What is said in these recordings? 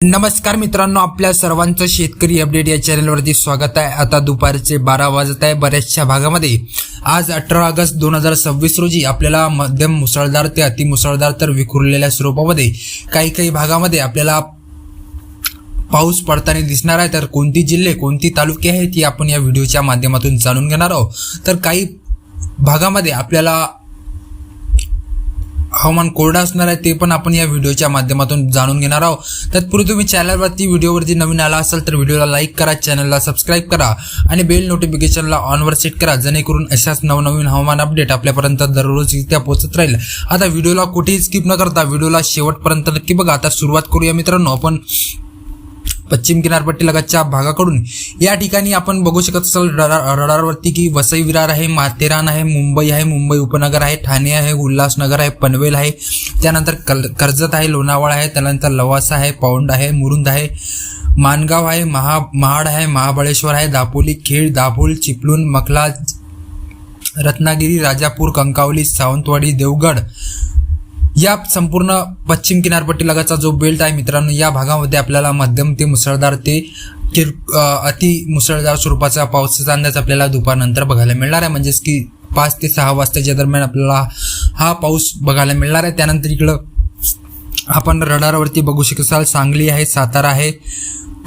नमस्कार मित्रांनो, आपल्या सर्वांचं शेतकरी अपडेट या चॅनलवरती स्वागत आहे। आता दुपारचे 12 वाजत आहे बऱ्याचशा भागामध्ये। आज 18 ऑगस्ट 2026 रोजी आपल्याला मध्यम मुसळधार ते अतिमुसळधार तर विखुरलेल्या स्वरूपामध्ये काही भागामध्ये आपल्याला पाऊस पडताना दिसणार आहे। तर कोणती जिल्हे कोणती तालुके आहेत ती आपण या व्हिडिओच्या माध्यमातून जाणून घेणार आहोत। तर काही भागामध्ये आपल्याला हवामान कोरडं असणार आहे ते पण आपण या व्हिडिओच्या माध्यमातून जाणून घेणार आहोत। तत्पूर्वी तुम्ही चॅनलवरती व्हिडिओवरती नवीन आला असाल तर व्हिडिओला लाईक करा, चॅनलला सबस्क्राइब करा आणि बेल नोटिफिकेशनला ऑनवर सेट करा, जेणेकरून अशाच नवनवीन हवामान अपडेट आपल्यापर्यंत दररोज रित्या पोहोचत राहील। आता व्हिडिओला कुठेही स्किप न करता व्हिडिओला शेवटपर्यंत नक्की बघा। आता सुरुवात करूया मित्रांनो आपण पश्चिम किनारपट्टी लगतच्या भागाकडून। या ठिकाणी आपण बघू शकत असाल रडारवरती की वसई विरार आहे, माथेरान आहे, मुंबई आहे, मुंबई उपनगर आहे, ठाणे आहे, उल्हासनगर आहे, पनवेल आहे, त्यानंतर कर्जत आहे, लोणावळा आहे, त्यानंतर लवासा आहे, पौंड आहे, मुरुंद आहे, मानगाव आहे, महाड आहे, महाबळेश्वर आहे, दापोली, खेड, दाभोळ, चिपळूण, मखला, रत्नागिरी, राजापूर, कंकावली, सावंतवाडी, देवगड या संपूर्ण पश्चिम किनारपट्टी लगतचा जो बेल्ट आहे मित्रांनो, या भागामध्ये आपल्याला मध्यम ते मुसळधार ते अति मुसळधार स्वरूपाचा पावसाचा अंदाज आपल्याला दुपारनंतर बघायला मिळणार आहे। म्हणजेच की 5 ते 6 वाजताच्या दरम्यान आपल्याला हा पाऊस बघायला मिळणार आहे। त्यानंतर इकडं आपण रडारवरती बघू शकत असाल सांगली आहे, सातारा आहे,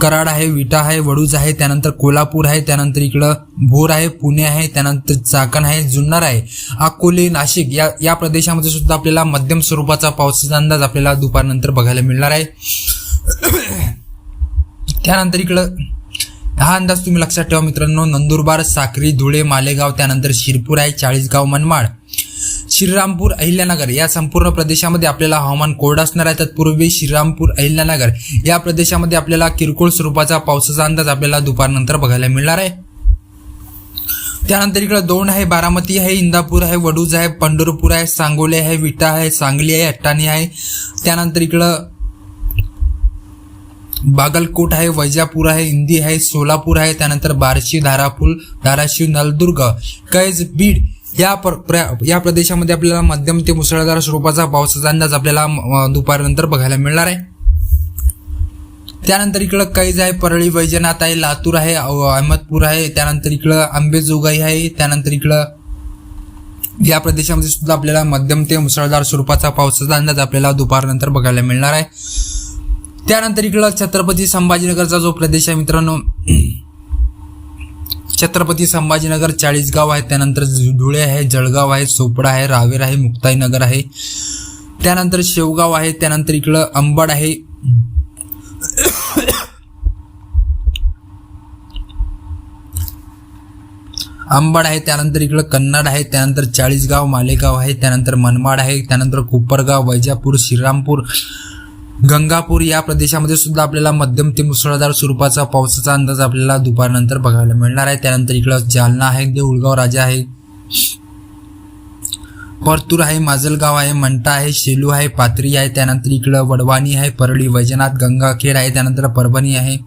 कराड आहे, विटा आहे, वडूज आहे, त्यानंतर कोल्हापूर आहे, त्यानंतर इकडं भोर आहे, पुणे आहे, त्यानंतर चाकण आहे, जुन्नर आहे, अकोले, नाशिक या प्रदेशामध्ये सुद्धा आपल्याला मध्यम स्वरूपाचा पावसाचा अंदाज आपल्याला दुपारनंतर बघायला मिळणार आहे। त्यानंतर इकडं हा अंदाज तुम्ही लक्षात ठेवा मित्रांनो, नंदुरबार, साक्री, धुळे, मालेगाव, त्यानंतर शिरपूर आहे, चाळीसगाव, मनमाड, श्रीरामपूर, अहिल्यानगर या संपूर्ण प्रदेशामध्ये आपल्याला हवामान कोरडं असणार आहे। तत्पूर्वी श्रीरामपूर, अहिल्यानगर या प्रदेशामध्ये आपल्याला किरकोळ स्वरूपाचा पावसाचा अंदाज आपल्याला दुपारनंतर बघायला मिळणार आहे। त्यानंतर इकडे दौंड आहे, बारामती आहे, इंदापूर आहे, वडूज आहे, पंढरपूर आहे, सांगोले आहे, विटा आहे, सांगली आहे, अट्टाणी आहे, त्यानंतर इकडं बागलकोट आहे, वैजापूर आहे, इंदी आहे, सोलापूर आहे, त्यानंतर बार्शी, धाराशिव, नलदुर्ग, कैज, बीड या प्रदेशामध्ये आपल्याला मध्यम ते मुसळधार स्वरूपाचा पावसाचा अंदाज आपल्याला दुपारनंतर बघायला मिळणार आहे। त्यानंतर इकडं कैज आहे, परळी, वैजनाथ आहे, लातूर आहे, अहमदपूर आहे, त्यानंतर इकडं अंबेजोगाई आहे, त्यानंतर इकडं या प्रदेशामध्ये सुद्धा आपल्याला मध्यम ते मुसळधार स्वरूपाचा पावसाचा अंदाज आपल्याला दुपारनंतर बघायला मिळणार आहे। त्यानंतर इकडं छत्रपती संभाजीनगरचा जो प्रदेश आहे मित्रांनो, छत्रपती संभाजीनगर, चाळीसगाव आहे, त्यानंतर धुळे आहे, जळगाव आहे, सोपडा आहे, रावेर आहे, मुक्ताईनगर आहे, त्यानंतर शेवगाव आहे, त्यानंतर इकडं अंबड आहे, त्यानंतर इकडं कन्नड आहे, त्यानंतर चाळीसगाव, मालेगाव आहे, त्यानंतर मनमाड आहे, त्यानंतर कोपरगाव, वैजापूर, श्रीरामपूर, गंगापूर या प्रदेशामध्ये सुद्धा आपल्याला मध्यम ते मुसळधार स्वरूपाचा पावसाचा अंदाज आपल्याला दुपारनंतर बघायला मिळणार आहे। त्यानंतर इकडं जालना आहे, देऊळगाव राजा आहे, परतूर आहे, माजलगाव आहे, मंठा आहे, शेलू आहे, पाथरी आहे, त्यानंतर इकडं वडवाणी आहे, परळी, वैजनाथ, गंगाखेड आहे, त्यानंतर परभणी आहे,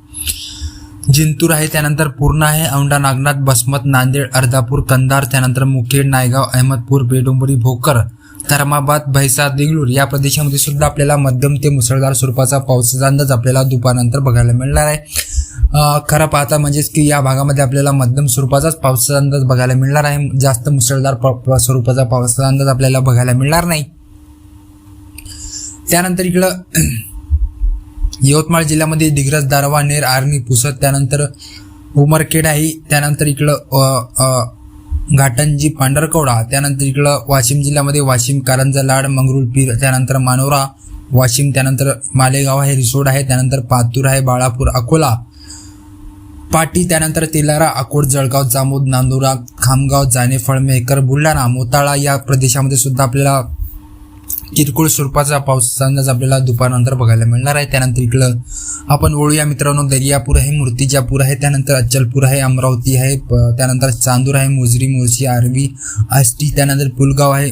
जिंतूर आहे, त्यानंतर पूर्णा आहे, औंढा नागनाथ, बसमत, नांदेड, अर्धापूर, कंधार, त्यानंतर मुखेड, नायगाव, अहमदपूर, बेडोंबरी, भोकर, धर्माबाद, भैसा, देगलूर या प्रदेशामध्ये सुद्धा आपल्याला मध्यम ते मुसळधार स्वरूपाचा पावसाचा अंदाज आपल्याला दुपारनंतर बघायला मिळणार आहे। खरं पाहता म्हणजेच की या भागामध्ये आपल्याला मध्यम स्वरूपाचाच पावसाचा अंदाज बघायला मिळणार आहे, जास्त मुसळधार स्वरूपाचा पावसाचा अंदाज आपल्याला बघायला मिळणार नाही। त्यानंतर इकडं यवतमाळ जिल्ह्यामध्ये दिग्रस, दारवा, नेर, आर्णी, पुसद, त्यानंतर उमरखेड आहे, त्यानंतर इकडं घाटंजी, पांढरकवडा, त्यानंतर इकडं वाशिम जिल्ह्यामध्ये वाशिम, कारंजा, लाड, मंगरुळपीर, त्यानंतर मानोरा, वाशिम, त्यानंतर मालेगाव आहे, रिसोड आहे, त्यानंतर पातूर आहे, बाळापूर, अकोला, पाटी, त्यानंतर तेलारा, अकोट, जळगाव, जामोद, नांदुरा, खामगाव, जानेफळ, मेहकर, बुलढाणा, मोताळा या प्रदेशामध्ये सुद्धा आपल्याला किरकोळ स्वरूपाचा पावसाचा अंदाज आपल्याला दुपारनंतर बघायला मिळणार आहे। त्यानंतर इकडं आपण वळूया मित्रांनो, दर्यापूर आहे, मूर्तिजापूर आहे, त्यानंतर अचलपूर आहे, अमरावती आहे, त्यानंतर चांदूर आहे, मुजरी, मोर्शी, आर्वी, आष्टी, त्यानंतर पुलगाव आहे,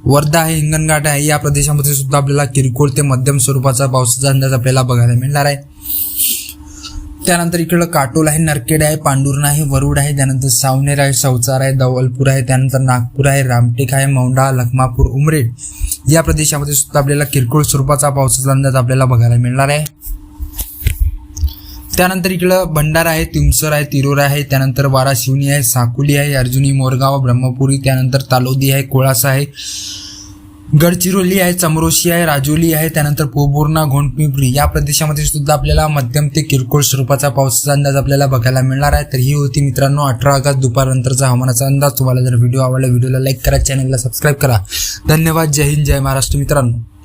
वर्धा आहे, हिंगणघाट आहे या प्रदेशामध्ये सुद्धा आपल्याला किरकोळ ते मध्यम स्वरूपाचा पावसाचा अंदाज आपल्याला बघायला मिळणार आहे। त्यानंतर इकडं काटोल आहे, नरखेड आहे, पांडुर्णा आहे, वरुड आहे, त्यानंतर सावनेर आहे, सौचार आहे, दौलपूर आहे, त्यानंतर नागपूर आहे, रामटेक आहे, मौंढा, लखमापूर, उमरेड या प्रदेशामध्ये सुद्धा आपल्याला किरकोळ स्वरूपाचा पावसाचा अंदाज आपल्याला बघायला मिळणार आहे. त्यानंतर इकडं भंडारा आहे, तुमसर आहे, तिरोरा आहे, त्यानंतर वाराशिवनी आहे, साकुली आहे, अर्जुनी, मोरगाव, ब्रह्मपुरी, त्यानंतर तालोदी आहे, कोळासा आहे, गडचिरोली आहे, चमरोशी आहे, राजोली आहे, त्यानंतर पोबोर्णा, घोंडपिंपरी या प्रदेशामध्ये सुद्धा आपल्याला मध्यम ते किरकोळ स्वरूपाचा पावसाचा अंदाज आपल्याला बघायला मिळणार आहे. तर ही होती मित्रांनो 18 ऑगस्ट दुपारनंतरचा हवामानाचा अंदाज. तुम्हाला जर व्हिडिओ आवडला व्हिडिओला लाईक करा, चॅनलला सबस्क्राईब करा. धन्यवाद. जय हिंद, जय महाराष्ट्र मित्रांनो.